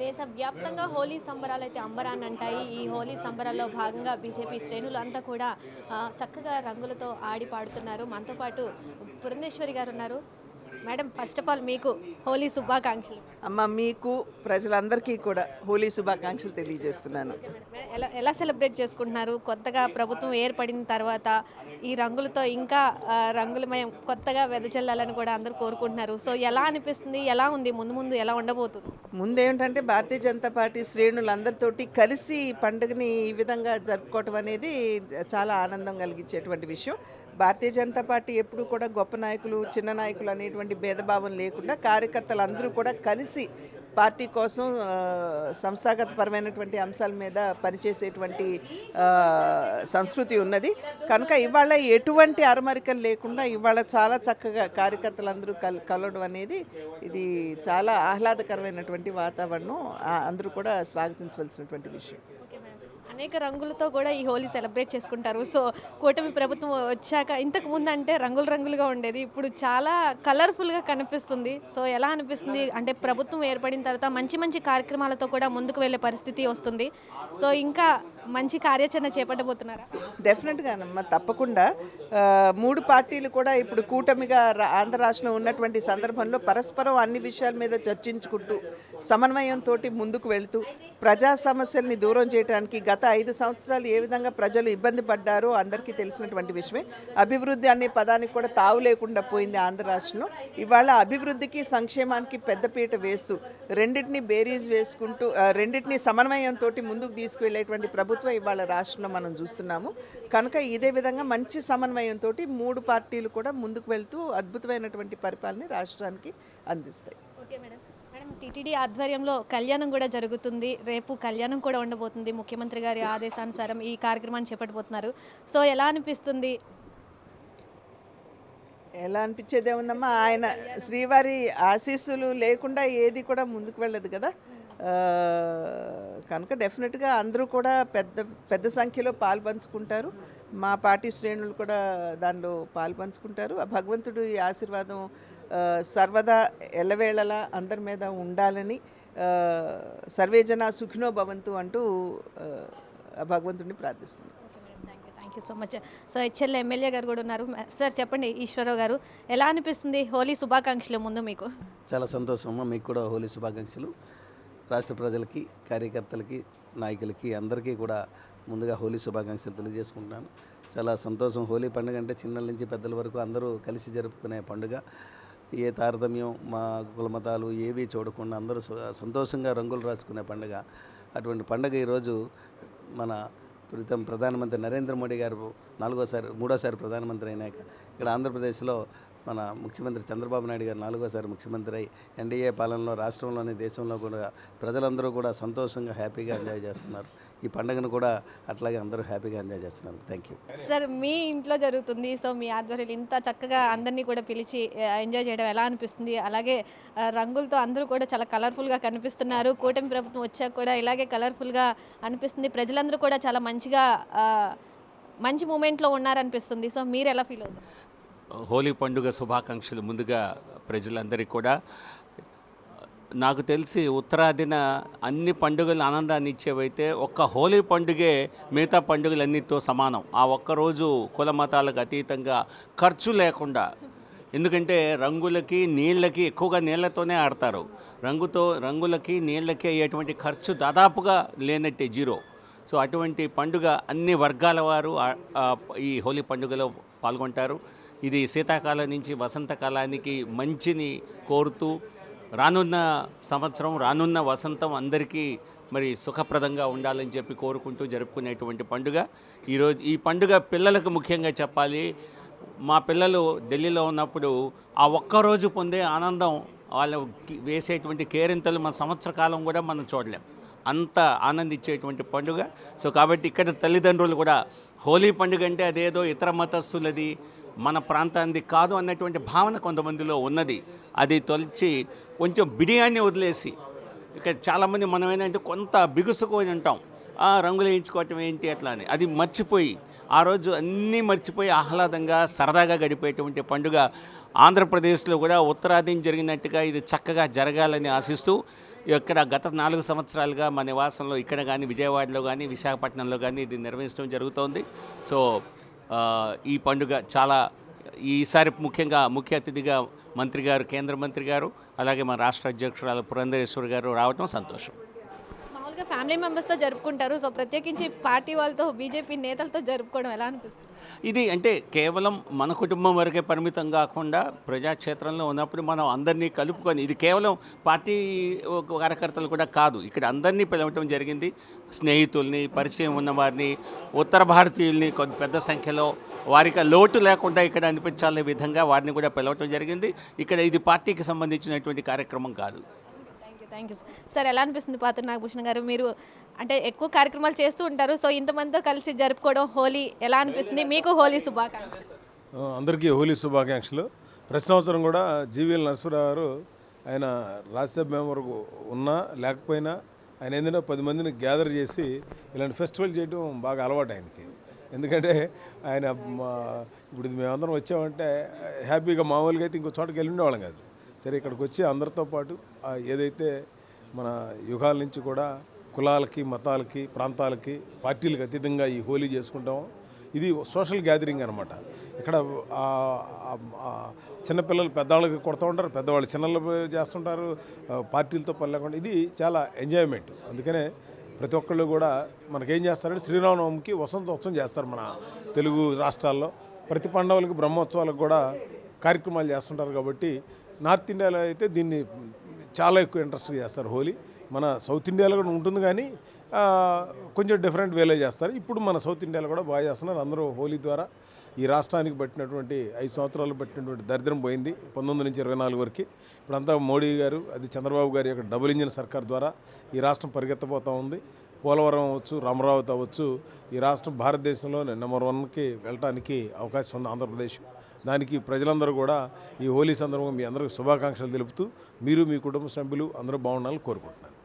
దేశవ్యాప్తంగా హోలీ సంబరాలు అయితే అంబరాన్నంటాయి. ఈ హోలీ సంబరాల్లో భాగంగా బీజేపీ శ్రేణులు అంతా కూడా చక్కగా రంగులతో ఆడి పాడుతున్నారు. మనతో పాటు పురంధేశ్వరి గారు ఉన్నారు. మేడం, ఫస్ట్ ఆఫ్ ఆల్ మీకు హోలీ శుభాకాంక్షలు. అమ్మ, మీకు ప్రజలందరికీ కూడా హోలీ శుభాకాంక్షలు తెలియజేస్తున్నాను. Okay madam. ఎలా ఎలా సెలబ్రేట్ చేసుకుంటున్నారు? కొత్తగా ప్రభుత్వం ఏర్పడిన తర్వాత ఈ రంగులతో ఇంకా రంగులమయం కొత్తగా వెదజల్లాలని కూడా అందరూ కోరుకుంటున్నారు. సో ఎలా అనిపిస్తుంది? ఎలా ఉంది? ముందు ముందు ఎలా ఉండబోతుంది? ముందేంటంటే భారతీయ జనతా పార్టీ శ్రేణులందరితోటి కలిసి ఈ పండుగని ఈ విధంగా జరుపుకోవటం అనేది చాలా ఆనందం కలిగించేటువంటి విషయం. భారతీయ జనతా పార్టీ ఎప్పుడు కూడా గొప్ప నాయకులు, చిన్న నాయకులు అనేటువంటి భేదభావం లేకుండా కార్యకర్తలు అందరూ కూడా కలిసి పార్టీ కోసం సంస్థాగతపరమైనటువంటి అంశాల మీద పనిచేసేటువంటి సంస్కృతి ఉన్నది. కనుక ఇవాళ ఎటువంటి అరమరికలు లేకుండా ఇవాళ చాలా చక్కగా కార్యకర్తలందరూ కలవడం అనేది ఇది చాలా ఆహ్లాదకరమైనటువంటి వాతావరణం. అందరూ కూడా స్వాగతించవలసినటువంటి విషయం. Okay madam. అనేక రంగులతో కూడా ఈ హోలీ సెలబ్రేట్ చేసుకుంటారు. సో కూటమి ప్రభుత్వం వచ్చాక ఇంతకు ముందు అంటే రంగులు రంగులుగా ఉండేది, ఇప్పుడు చాలా కలర్ఫుల్గా కనిపిస్తుంది. సో ఎలా అనిపిస్తుంది? అంటే ప్రభుత్వం ఏర్పడిన తర్వాత మంచి మంచి కార్యక్రమాలతో కూడా ముందుకు వెళ్ళే పరిస్థితి వస్తుంది. సో ఇంకా మంచి కార్యాచరణ చేపట్టబోతున్నారా? డెఫినెట్గానమ్మా, తప్పకుండా. మూడు పార్టీలు కూడా ఇప్పుడు కూటమిగా ఆంధ్ర రాష్ట్రంలో ఉన్నటువంటి సందర్భంలో పరస్పరం అన్ని విషయాల మీద చర్చించుకుంటూ సమన్వయంతో ముందుకు వెళుతూ ప్రజా సమస్యల్ని దూరం చేయడానికి గత 5 సంవత్సరాలు ఏ విధంగా ప్రజలు ఇబ్బంది పడ్డారో అందరికీ తెలిసినటువంటి విషయమే. అభివృద్ధి అనే పదానికి కూడా తావు లేకుండా పోయింది ఆంధ్ర రాష్ట్రంలో. ఇవాళ అభివృద్ధికి సంక్షేమానికి పెద్దపీట వేస్తూ రెండింటినీ బేరీజ్ వేసుకుంటూ రెండింటినీ సమన్వయంతో ముందుకు తీసుకువెళ్ళేటువంటి ప్రభుత్వం ఇవాళ రాష్ట్రంలో మనం చూస్తున్నాము. కనుక ఇదే విధంగా మంచి సమన్వయంతో మూడు పార్టీలు కూడా ముందుకు వెళ్తూ అద్భుతమైనటువంటి పరిపాలన రాష్ట్రానికి అందిస్తాయి. Okay madam. మేడం, టీటీడీ ఆధ్వర్యంలో కళ్యాణం కూడా జరుగుతుంది. రేపు కళ్యాణం కూడా ఉండబోతుంది. ముఖ్యమంత్రి గారి ఆదేశానుసారం ఈ కార్యక్రమాన్ని చేపట్టబోతున్నారు. సో ఎలా అనిపిస్తుంది? ఎలా అనిపించేదే ఉందమ్మా, ఆయన శ్రీవారి ఆశీస్సులు లేకుండా ఏది కూడా ముందుకు వెళ్ళదు కదా. కనుక డెఫినెట్గా అందరూ కూడా పెద్ద పెద్ద సంఖ్యలో పాల్పంచుకుంటారు. మా పార్టీ శ్రేణులు కూడా దానిలో పాల్పంచుకుంటారు. ఆ భగవంతుడు ఈ ఆశీర్వాదం సర్వదా ఎల్లవేళలా అందరి మీద ఉండాలని, సర్వేజన సుఖినో భవంతు అంటూ భగవంతుడిని ప్రార్థిస్తున్నాను. Thank you so much. So HL MLA గారు కూడా ఉన్నారు. సార్ చెప్పండి, ఈశ్వరరావు గారు, ఎలా అనిపిస్తుంది? హోలీ శుభాకాంక్షలు ముందు మీకు. చాలా సంతోషం. మీకు కూడా హోలీ శుభాకాంక్షలు. రాష్ట్ర ప్రజలకి, కార్యకర్తలకి, నాయకులకి అందరికీ కూడా ముందుగా హోలీ శుభాకాంక్షలు తెలియజేసుకుంటున్నాను. చాలా సంతోషం. హోలీ పండుగ అంటే చిన్నల నుంచి పెద్దల వరకు అందరూ కలిసి జరుపుకునే పండుగ. ఏ తారతమ్యం, మా కులమతాలు ఏవీ చూడకుండా అందరూ సంతోషంగా రంగులు రాసుకునే పండుగ. అటువంటి పండుగ ఈరోజు మన ప్రధానమంత్రి నరేంద్ర మోడీ గారు మూడోసారి ప్రధానమంత్రి అయినాక ఇక్కడ ఆంధ్రప్రదేశ్లో మన ముఖ్యమంత్రి చంద్రబాబు నాయుడు గారు 4వ ముఖ్యమంత్రి అయి ఎన్డీఏ పాలనలో రాష్ట్రంలోని దేశంలో కూడా ప్రజలందరూ కూడా సంతోషంగా హ్యాపీగా ఎంజాయ్ చేస్తున్నారు. ఈ పండుగను కూడా అట్లాగే అందరూ హ్యాపీగా ఎంజాయ్ చేస్తున్నారు. Thank you. సార్, మీ ఇంట్లో జరుగుతుంది. సో మీ ఆధ్వర్యంలో ఇంత చక్కగా అందరినీ కూడా పిలిచి ఎంజాయ్ చేయడం ఎలా అనిపిస్తుంది? అలాగే రంగులతో అందరూ కూడా చాలా కలర్ఫుల్గా కనిపిస్తున్నారు. కూటమి ప్రభుత్వం వచ్చాక కూడా ఇలాగే కలర్ఫుల్గా అనిపిస్తుంది. ప్రజలందరూ కూడా చాలా మంచిగా మంచి మూమెంట్లో ఉన్నారనిపిస్తుంది. సో మీరు ఎలా ఫీల్ అవుతారు? హోలీ పండుగ శుభాకాంక్షలు ముందుగా ప్రజలందరికీ కూడా. నాకు తెలిసి ఉత్తరాదిన అన్ని పండుగలు ఆనందాన్ని ఇచ్చేవైతే ఒక్క హోలీ పండుగే మిగతా పండుగలన్నిటితో సమానం. ఆ ఒక్కరోజు కుల మతాలకు అతీతంగా ఖర్చు లేకుండా, ఎందుకంటే రంగులకి నీళ్ళకి ఎక్కువగా నీళ్ళతోనే ఆడతారు. రంగులకి నీళ్ళకి అయ్యేటువంటి ఖర్చు దాదాపుగా లేనట్టే, జీరో. సో అటువంటి పండుగ అన్ని వర్గాల వారు ఈ హోలీ పండుగలో పాల్గొంటారు. ఇది శీతాకాలం నుంచి వసంతకాలానికి మంచిని కోరుతూ రానున్న సంవత్సరం, రానున్న వసంతం అందరికీ మరి సుఖప్రదంగా ఉండాలని చెప్పి కోరుకుంటూ జరుపుకునేటువంటి పండుగ ఈరోజు. ఈ పండుగ పిల్లలకు ముఖ్యంగా చెప్పాలి. మా పిల్లలు ఢిల్లీలో ఉన్నప్పుడు ఆ ఒక్కరోజు పొందే ఆనందం, వాళ్ళు వేసేటువంటి కేరింతలు మన సంవత్సర కాలం కూడా మనం చూడలేం. అంత ఆనందించేటువంటి పండుగ. సో కాబట్టి ఇక్కడ తల్లిదండ్రులు కూడా హోలీ పండుగ అంటే అదేదో ఇతర మతస్థులది, మన ప్రాంతానికి కాదు అన్నటువంటి భావన కొంతమందిలో ఉన్నది. అది తొలిచి కొంచెం బిడియాన్ని వదిలేసి, ఇక చాలామంది మనం ఏంటంటే కొంత బిగుసుకొని ఉంటాం. రంగులు వేయించుకోవటం ఏంటి అట్లా అని అది మర్చిపోయి ఆ రోజు అన్నీ మర్చిపోయి ఆహ్లాదంగా సరదాగా గడిపేటువంటి పండుగ ఆంధ్రప్రదేశ్లో కూడా ఉత్తరాదిన జరిగినట్టుగా ఇది చక్కగా జరగాలని ఆశిస్తూ ఇక్కడ గత 4 సంవత్సరాలుగా మా నివాసంలో ఇక్కడ కానీ విజయవాడలో కానీ విశాఖపట్నంలో కానీ ఇది నిర్వహించడం జరుగుతోంది. సో ఈ పండుగ చాలా ఈసారి ముఖ్యంగా ముఖ్య అతిథిగా మంత్రి గారు, కేంద్ర మంత్రి గారు, అలాగే మా రాష్ట్ర అధ్యక్షురాలు పురంధరేశ్వరి గారు రావటం సంతోషం. మామూలుగా ఫ్యామిలీ మెంబర్స్తో జరుపుకుంటారు. సో ప్రత్యేకించి పార్టీ వాళ్ళతో, బీజేపీ నేతలతో జరుపుకోవడం ఎలా అనిపిస్తుంది? ఇది అంటే కేవలం మన కుటుంబం వరకే పరిమితం కాకుండా ప్రజాక్షేత్రంలో ఉన్నప్పుడు మనం అందరినీ కలుపుకొని, ఇది కేవలం పార్టీ కార్యకర్తలు కూడా కాదు, ఇక్కడ అందరినీ పిలవటం జరిగింది. స్నేహితుల్ని, పరిచయం ఉన్న వారిని, ఉత్తర భారతీయుల్ని కొంత పెద్ద సంఖ్యలో వారికి లోటు లేకుండా ఇక్కడ అనిపించాలనే విధంగా వారిని కూడా పిలవటం జరిగింది. ఇక్కడ ఇది పార్టీకి సంబంధించినటువంటి కార్యక్రమం కాదు. Thank you sir. ఎలా అనిపిస్తుంది పాత్ర నాగభూషణ్ గారు? మీరు అంటే ఎక్కువ కార్యక్రమాలు చేస్తూ ఉంటారు. సో ఇంతమందితో కలిసి జరుపుకోవడం హోలీ ఎలా అనిపిస్తుంది? మీకు హోలీ శుభాకాంక్షలు. అందరికీ హోలీ శుభాకాంక్షలు. ప్రతి సంవత్సరం కూడా జీవీఎల్ నరసింహరావు గారు ఆయన రాజ్యసభ మెంబర్ ఉన్నా లేకపోయినా ఆయన ఏంటంటే 10 మందిని గ్యాదర్ చేసి ఇలాంటి ఫెస్టివల్ చేయడం బాగా అలవాటు ఆయనకి. ఎందుకంటే ఆయన ఇప్పుడు మేమందరం వచ్చామంటే హ్యాపీగా మామూలుగా అయితే ఇంకో చోటకి వెళ్ళి ఉండేవాళ్ళం కాదు. సరే ఇక్కడికి వచ్చి అందరితో పాటు ఏదైతే మన యుగాల నుంచి కూడా కులాలకి, మతాలకి, ప్రాంతాలకి, పార్టీలకు అతీతంగా ఈ హోలీ చేసుకుంటాము. ఇది సోషల్ గ్యాదరింగ్ అనమాట. ఇక్కడ చిన్నపిల్లలు పెద్దవాళ్ళకి కొడుతూ ఉంటారు, పెద్దవాళ్ళు చిన్నలు చేస్తుంటారు, పార్టీలతో పని లేకుండా ఇది చాలా ఎంజాయ్మెంట్. అందుకనే ప్రతి ఒక్కళ్ళు కూడా మనకేం చేస్తారంటే శ్రీరామనవమికి వసంతోత్సవం చేస్తారు మన తెలుగు రాష్ట్రాల్లో. ప్రతి పండుగలకు, బ్రహ్మోత్సవాలకు కూడా కార్యక్రమాలు చేస్తుంటారు. కాబట్టి నార్త్ ఇండియాలో అయితే దీన్ని చాలా ఎక్కువ ఇంట్రెస్ట్గా చేస్తారు హోలీ. మన సౌత్ ఇండియాలో కూడా ఉంటుంది కానీ కొంచెం డిఫరెంట్ వేలో చేస్తారు. ఇప్పుడు మన సౌత్ ఇండియాలో కూడా బాగా చేస్తున్నారు. అందరూ హోలీ ద్వారా ఈ రాష్ట్రానికి పట్టినటువంటి 5 సంవత్సరాలు పట్టినటువంటి దరిద్రం పోయింది 19 నుంచి 24 వరకు. ఇప్పుడంతా మోడీ గారు, అది చంద్రబాబు గారి యొక్క డబుల్ ఇంజిన్ సర్కార్ ద్వారా ఈ రాష్ట్రం పరిగెత్తబోతూ ఉంది. పోలవరం అవ్వచ్చు, అమరావతి అవ్వచ్చు, ఈ రాష్ట్రం భారతదేశంలో నెంబర్ 1కి వెళ్ళటానికి అవకాశం ఉంది ఆంధ్రప్రదేశ్. దానికి ప్రజలందరూ కూడా ఈ హోలీ సందర్భంగా మీ అందరికీ శుభాకాంక్షలు తెలుపుతూ మీరు, మీ కుటుంబ సభ్యులు అందరూ బాగుండాలని కోరుకుంటున్నాను.